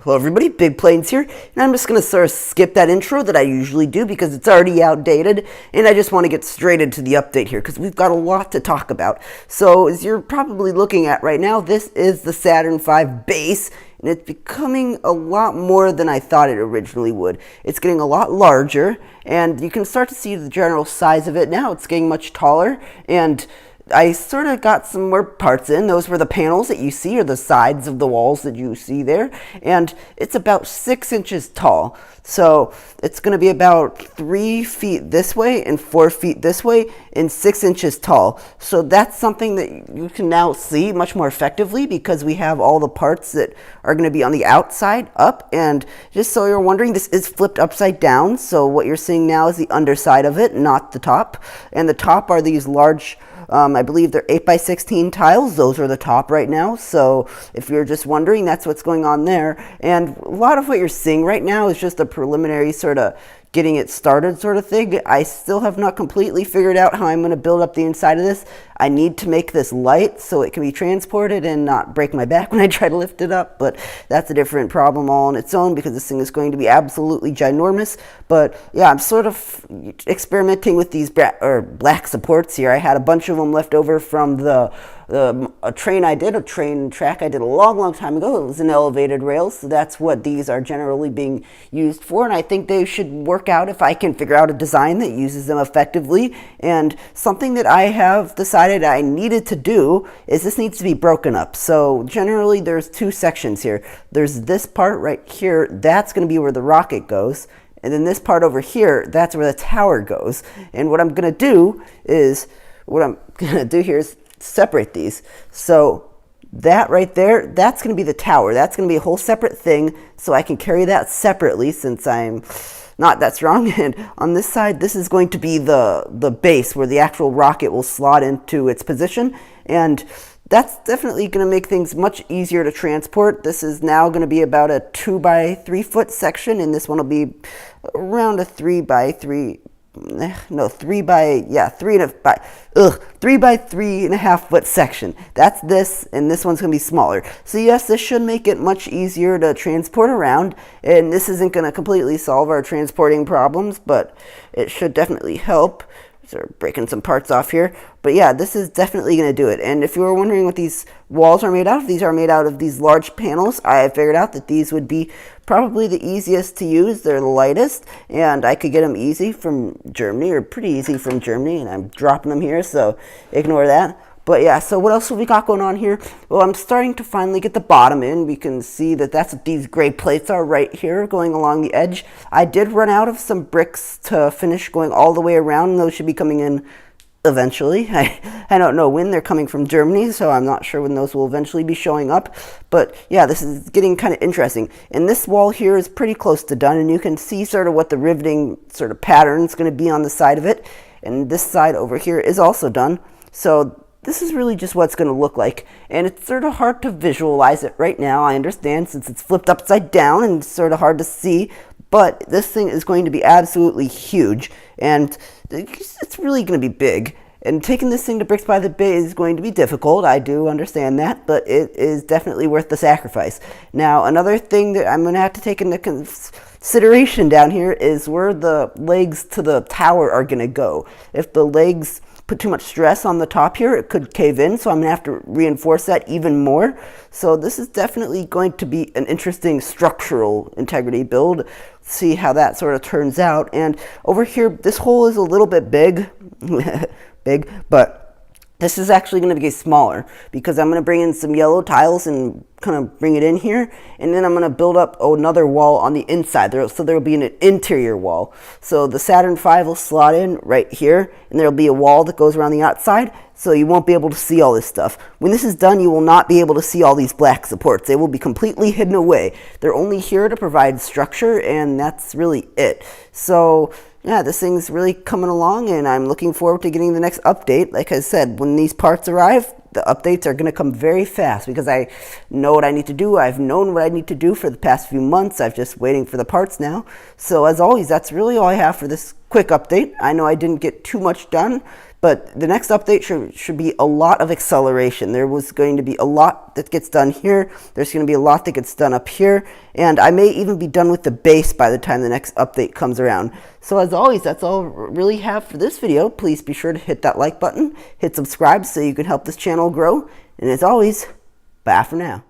Hello everybody, Big Planes here, and I'm just going to sort of skip that intro that I usually do because it's already outdated, and I just want to get straight into the update here because we've got a lot to talk about. So as you're probably looking at right now, this is the Saturn V base, and it's becoming a lot more than I thought it originally would. It's getting a lot larger, and you can start to see the general size of it now. It's getting much taller, and I sort of got some more parts in. Those were the panels that you see, or the sides of the walls that you see there. And it's about 6 inches tall. So it's going to be about 3 feet this way and 4 feet this way and 6 inches tall. So that's something that you can now see much more effectively because we have all the parts that are going to be on the outside up. And just so you're wondering, this is flipped upside down. So what you're seeing now is the underside of it, not the top. And the top are these large I believe they're 8x16 tiles. Those are the top right now. So if you're just wondering, that's what's going on there. And a lot of what you're seeing right now is just a preliminary sort of getting it started sort of thing. I still have not completely figured out how I'm going to build up the inside of this. I need to make this light so it can be transported and not break my back when I try to lift it up, but that's a different problem all on its own because this thing is going to be absolutely ginormous. But yeah, I'm sort of experimenting with these black supports here. I had a bunch of them left over from a train track I did a long time ago. It was an elevated rail, so that's what these are generally being used for, and I think they should work out if I can figure out a design that uses them effectively. And something that I have decided I needed to do is this needs to be broken up. So generally there's 2 sections here. There's this part right here, that's going to be where the rocket goes, and then this part over here, that's where the tower goes. And what I'm going to do is separate these. So that right there, that's going to be the tower. That's going to be a whole separate thing, so I can carry that separately since I'm not that strong. And on this side, this is going to be the base where the actual rocket will slot into its position. And that's definitely going to make things much easier to transport. This is now going to be about a 2 by 3 foot section, and this one will be around a 3 by 3 and a half foot section. That's this, and this one's going to be smaller. So yes, this should make it much easier to transport around, and this isn't going to completely solve our transporting problems, but it should definitely help. So breaking some parts off here, but yeah, this is definitely going to do it. And if you were wondering what these walls are made out of, these are made out of these large panels. I figured out that these would be probably the easiest to use. They're the lightest, and I could get them easy from Germany, or pretty easy from Germany, and I'm dropping them here, so ignore that. But yeah, so what else have we got going on here? Well, I'm starting to finally get the bottom in. We can see that that's what these gray plates are right here going along the edge. I did run out of some bricks to finish going all the way around, and those should be coming in eventually. I don't know when. They're coming from Germany, so I'm not sure when those will eventually be showing up. But yeah, this is getting kind of interesting. And this wall here is pretty close to done, and you can see sort of what the riveting sort of pattern is going to be on the side of it. And this side over here is also done. So this is really just what it's going to look like, and it's sort of hard to visualize it right now, I understand, since it's flipped upside down and it's sort of hard to see, but this thing is going to be absolutely huge, and it's really going to be big. And taking this thing to Bricks by the Bay is going to be difficult. I do understand that, but it is definitely worth the sacrifice. Now, another thing that I'm going to have to take into consideration down here is where the legs to the tower are going to go. If the legs put too much stress on the top here, it could cave in, so I'm going to have to reinforce that even more. So this is definitely going to be an interesting structural integrity build. See how that sort of turns out. And over here, this hole is a little bit big, but this is actually going to be smaller because I'm going to bring in some yellow tiles and kind of bring it in here, and then I'm going to build up another wall on the inside there, so there will be an interior wall. So the Saturn V will slot in right here, and there will be a wall that goes around the outside, so you won't be able to see all this stuff. When this is done, you will not be able to see all these black supports. They will be completely hidden away. They're only here to provide structure, and that's really it. So yeah, this thing's really coming along, and I'm looking forward to getting the next update. Like I said, when these parts arrive, the updates are going to come very fast because I know what I need to do. I've known what I need to do for the past few months. I'm just waiting for the parts now. So as always, that's really all I have for this quick update. I know I didn't get too much done, but the next update should be a lot of acceleration. There was going to be a lot that gets done here. There's going to be a lot that gets done up here. And I may even be done with the base by the time the next update comes around. So as always, that's all I really have for this video. Please be sure to hit that like button, hit subscribe so you can help this channel grow. And as always, bye for now.